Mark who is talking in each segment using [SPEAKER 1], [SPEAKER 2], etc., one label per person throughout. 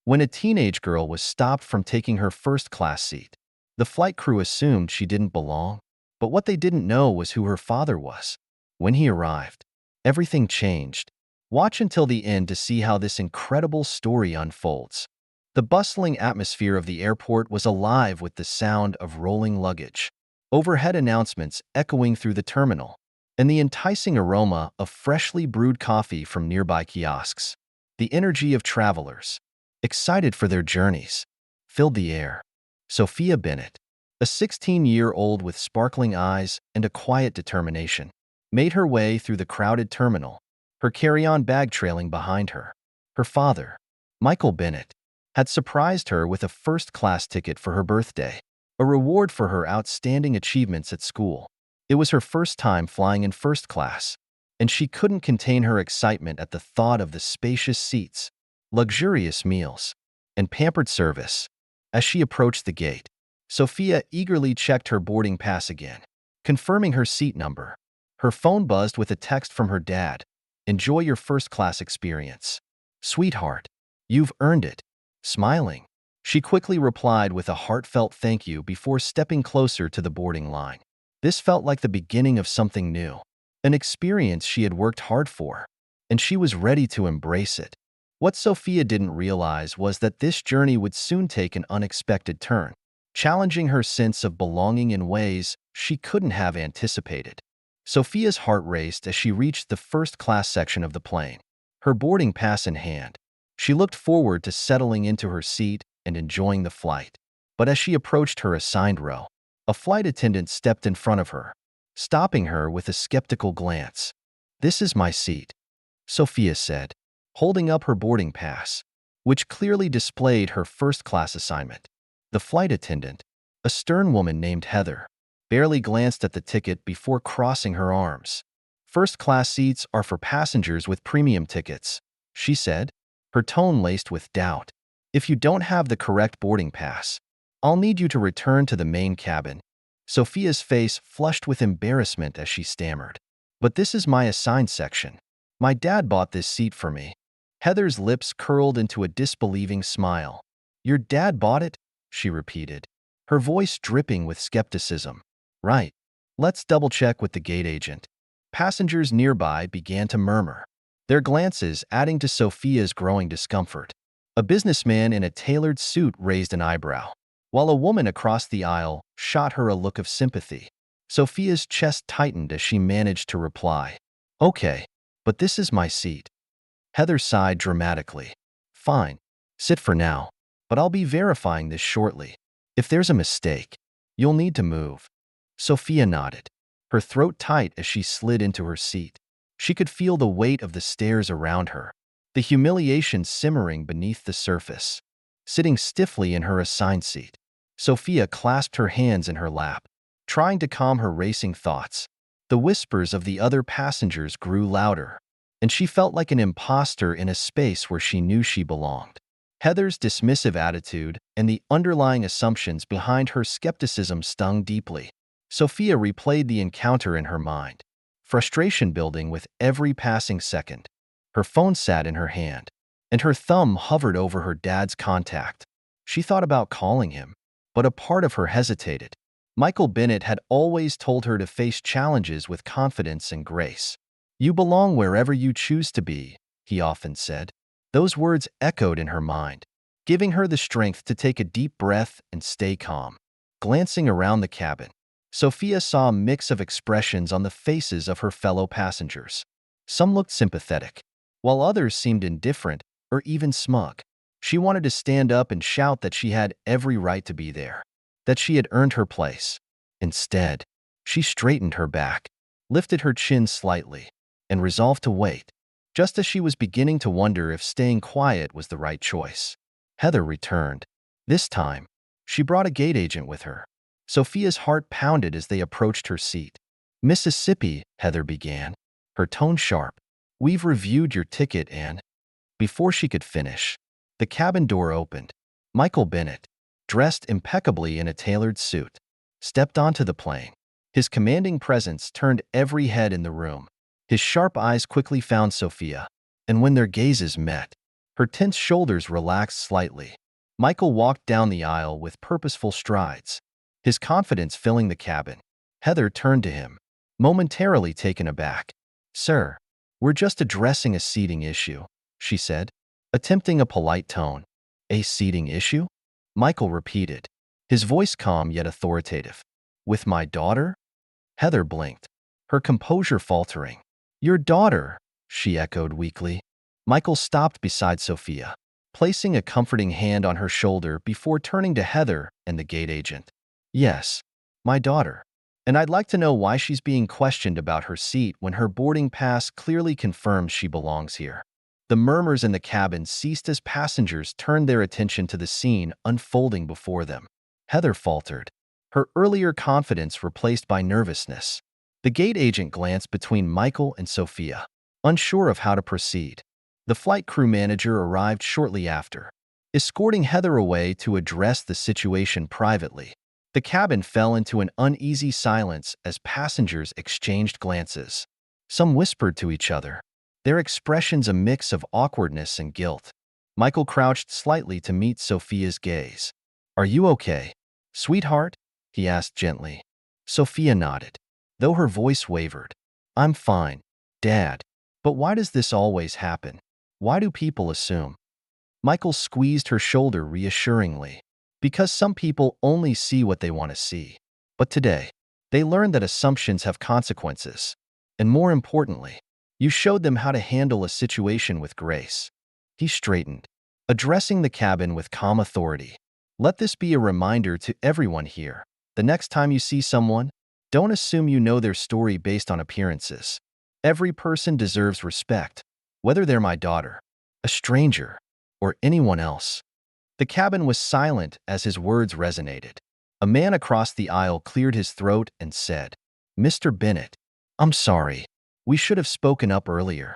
[SPEAKER 1] when a teenage girl was stopped from taking her first-class seat. The flight crew assumed she didn't belong, but what they didn't know was who her father was. When he arrived, everything changed. Watch until the end to see how this incredible story unfolds. The bustling atmosphere of the airport was alive with the sound of rolling luggage, overhead announcements echoing through the terminal, and the enticing aroma of freshly brewed coffee from nearby kiosks. The energy of travelers, excited for their journeys, filled the air. Sophia Bennett, a 16-year-old with sparkling eyes and a quiet determination, made her way through the crowded terminal, her carry-on bag trailing behind her. Her father, Michael Bennett, had surprised her with a first-class ticket for her birthday, a reward for her outstanding achievements at school. It was her first time flying in first class, and she couldn't contain her excitement at the thought of the spacious seats, luxurious meals, and pampered service. As she approached the gate, Sophia eagerly checked her boarding pass again, confirming her seat number. Her phone buzzed with a text from her dad. "Enjoy your first-class experience. Sweetheart, you've earned it." Smiling, she quickly replied with a heartfelt thank you before stepping closer to the boarding line. This felt like the beginning of something new, an experience she had worked hard for, and she was ready to embrace it. What Sophia didn't realize was that this journey would soon take an unexpected turn, challenging her sense of belonging in ways she couldn't have anticipated. Sophia's heart raced as she reached the first-class section of the plane, her boarding pass in hand. She looked forward to settling into her seat and enjoying the flight. But as she approached her assigned row, a flight attendant stepped in front of her, stopping her with a skeptical glance. "This is my seat," Sophia said, holding up her boarding pass, which clearly displayed her first-class assignment. The flight attendant, a stern woman named Heather, barely glanced at the ticket before crossing her arms. "First-class seats are for passengers with premium tickets," she said, her tone laced with doubt. "If you don't have the correct boarding pass, I'll need you to return to the main cabin." Sophia's face flushed with embarrassment as she stammered. "But this is my assigned section. My dad bought this seat for me." Heather's lips curled into a disbelieving smile. "Your dad bought it?" she repeated, her voice dripping with skepticism. "Right. Let's double-check with the gate agent." Passengers nearby began to murmur, their glances adding to Sophia's growing discomfort. A businessman in a tailored suit raised an eyebrow, while a woman across the aisle shot her a look of sympathy. Sophia's chest tightened as she managed to reply, "Okay, but this is my seat." Heather sighed dramatically. "Fine, sit for now, but I'll be verifying this shortly. If there's a mistake, you'll need to move." Sophia nodded, her throat tight as she slid into her seat. She could feel the weight of the stairs around her, the humiliation simmering beneath the surface. Sitting stiffly in her assigned seat, Sophia clasped her hands in her lap, trying to calm her racing thoughts. The whispers of the other passengers grew louder, and she felt like an imposter in a space where she knew she belonged. Heather's dismissive attitude and the underlying assumptions behind her skepticism stung deeply. Sophia replayed the encounter in her mind, frustration building with every passing second. Her phone sat in her hand, and her thumb hovered over her dad's contact. She thought about calling him, but a part of her hesitated. Michael Bennett had always told her to face challenges with confidence and grace. "You belong wherever you choose to be," he often said. Those words echoed in her mind, giving her the strength to take a deep breath and stay calm. Glancing around the cabin, Sophia saw a mix of expressions on the faces of her fellow passengers. Some looked sympathetic, while others seemed indifferent or even smug. She wanted to stand up and shout that she had every right to be there, that she had earned her place. Instead, she straightened her back, lifted her chin slightly, and resolved to wait. Just as she was beginning to wonder if staying quiet was the right choice, Heather returned. This time, she brought a gate agent with her. Sophia's heart pounded as they approached her seat. "Mississippi," Heather began, her tone sharp. "We've reviewed your ticket and—" Before she could finish, the cabin door opened. Michael Bennett, dressed impeccably in a tailored suit, stepped onto the plane. His commanding presence turned every head in the room. His sharp eyes quickly found Sophia, and when their gazes met, Her tense shoulders relaxed slightly. Michael walked down the aisle with purposeful strides, his confidence filling the cabin. Heather turned to him, momentarily taken aback. "Sir, we're just addressing a seating issue," she said, attempting a polite tone. "A seating issue?" Michael repeated, his voice calm yet authoritative. "With my daughter?" Heather blinked, her composure faltering. "Your daughter," she echoed weakly. Michael stopped beside Sophia, placing a comforting hand on her shoulder before turning to Heather and the gate agent. "Yes, my daughter. And I'd like to know why she's being questioned about her seat when her boarding pass clearly confirms she belongs here." The murmurs in the cabin ceased as passengers turned their attention to the scene unfolding before them. Heather faltered, her earlier confidence replaced by nervousness. The gate agent glanced between Michael and Sophia, unsure of how to proceed. The flight crew manager arrived shortly after, escorting Heather away to address the situation privately. The cabin fell into an uneasy silence as passengers exchanged glances. Some whispered to each other, their expressions a mix of awkwardness and guilt. Michael crouched slightly to meet Sophia's gaze. "Are you okay, sweetheart?" he asked gently. Sophia nodded, though her voice wavered. "I'm fine, Dad. But why does this always happen? Why do people assume?" Michael squeezed her shoulder reassuringly. "Because some people only see what they want to see. But today, they learned that assumptions have consequences. And more importantly, you showed them how to handle a situation with grace." He straightened, addressing the cabin with calm authority. "Let this be a reminder to everyone here. The next time you see someone, don't assume you know their story based on appearances. Every person deserves respect, whether they're my daughter, a stranger, or anyone else." The cabin was silent as his words resonated. A man across the aisle cleared his throat and said, "Mr. Bennett, I'm sorry. We should have spoken up earlier."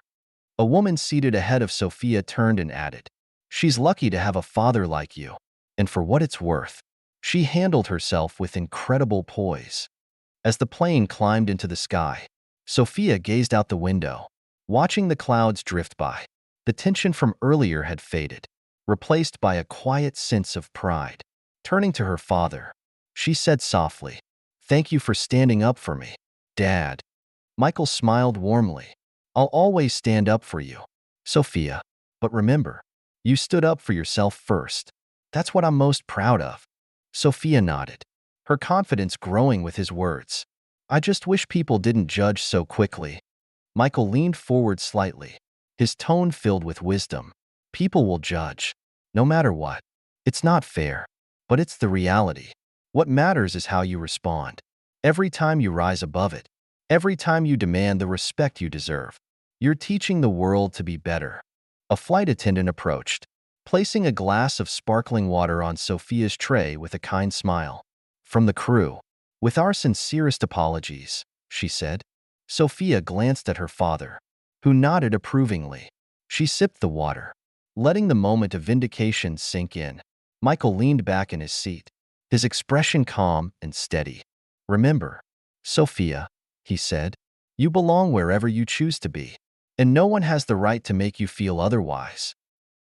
[SPEAKER 1] A woman seated ahead of Sophia turned and added, "She's lucky to have a father like you. And for what it's worth, she handled herself with incredible poise." As the plane climbed into the sky, Sophia gazed out the window, watching the clouds drift by. The tension from earlier had faded, replaced by a quiet sense of pride. Turning to her father, she said softly, "Thank you for standing up for me, Dad." Michael smiled warmly. "I'll always stand up for you, Sophia. But remember, you stood up for yourself first. That's what I'm most proud of." Sophia nodded, her confidence growing with his words. "I just wish people didn't judge so quickly." Michael leaned forward slightly, his tone filled with wisdom. "People will judge, no matter what. It's not fair, but it's the reality. What matters is how you respond. Every time you rise above it, every time you demand the respect you deserve, you're teaching the world to be better." A flight attendant approached, placing a glass of sparkling water on Sophia's tray with a kind smile. "From the crew, with our sincerest apologies," she said. Sophia glanced at her father, who nodded approvingly. She sipped the water, letting the moment of vindication sink in. Michael leaned back in his seat, his expression calm and steady. "Remember, Sophia," he said, "you belong wherever you choose to be, and no one has the right to make you feel otherwise."